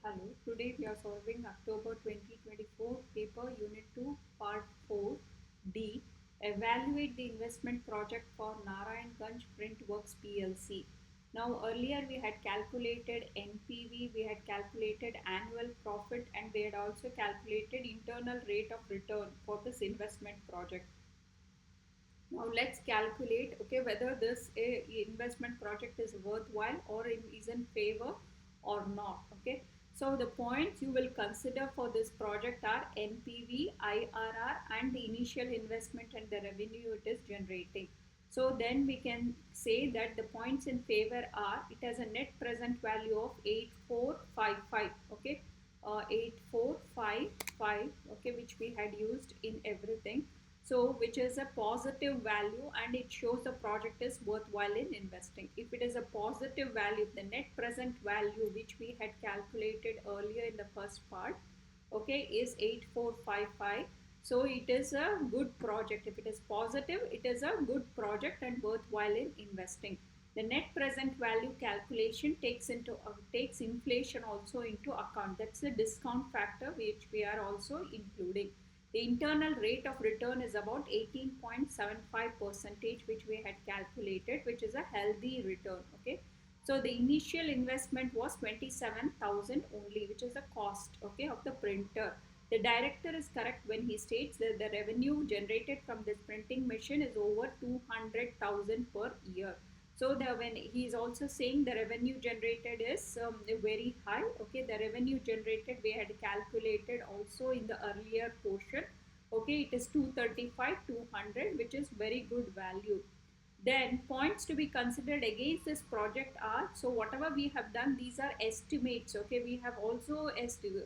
Hello, today we are solving October 2024 paper Unit 2 Part 4D. Evaluate the investment project for Narayanganj Printworks PLC. Now earlier we had calculated NPV, we had calculated annual profit, and we had also calculated internal rate of return for this investment project. Now let's calculate, okay, whether this investment project is worthwhile or is in favor or not. Okay, so the points you will consider for this project are NPV, IRR, and the initial investment and the revenue it is generating. So then we can say that the points in favor are, it has a net present value of 8455. Okay, 8455, okay, which we had used in everything, so which is a positive value, and it shows the project is worthwhile in investing. If it is a positive value, the net present value which we had calculated earlier in the first part, okay, is 8455. So it is a good project. If it is positive, it is a good project and worthwhile in investing. The net present value calculation takes inflation also into account. That's the discount factor which we are also including. The internal rate of return is about 18.75 percentage, which we had calculated, which is a healthy return. Okay, so the initial investment was 27,000 only, which is the cost, okay, of the printer. The director is correct when he states that the revenue generated from this printing machine is over 200,000 per year. So when he is also saying the revenue generated is very high. Okay, the revenue generated we had calculated also in the earlier portion. Okay, it is 235 200, which is very good value. Then points to be considered against this project are, so whatever we have done, these are estimates. Okay, we have also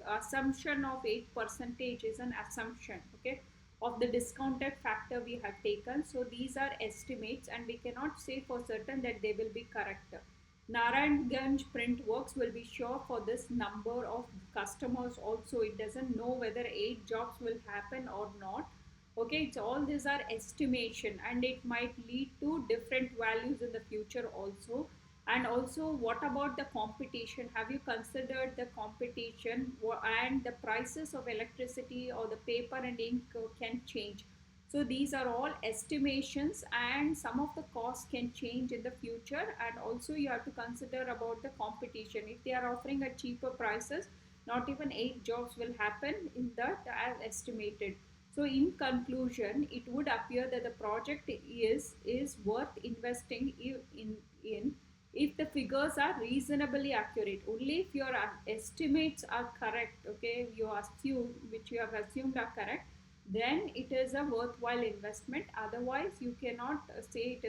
assumption of 8% is an assumption, okay, of the discounted factor we have taken. So these are estimates and we cannot say for certain that they will be correct. Narayanganj Print Works will be sure for this number of customers also. It doesn't know whether 8 jobs will happen or not. Okay, it's all these are estimation and it might lead to different values in the future also. And also, what about the competition? Have you considered the competition, and the prices of electricity or the paper and ink can change? So these are all estimations, and some of the costs can change in the future. And also you have to consider about the competition. If they are offering at cheaper prices, not even 8 jobs will happen in that as estimated. So in conclusion, it would appear that the project is worth investing in if the figures are reasonably accurate. Only if your estimates are correct, okay, you assume which you have assumed are correct, then it is a worthwhile investment. Otherwise, you cannot say it is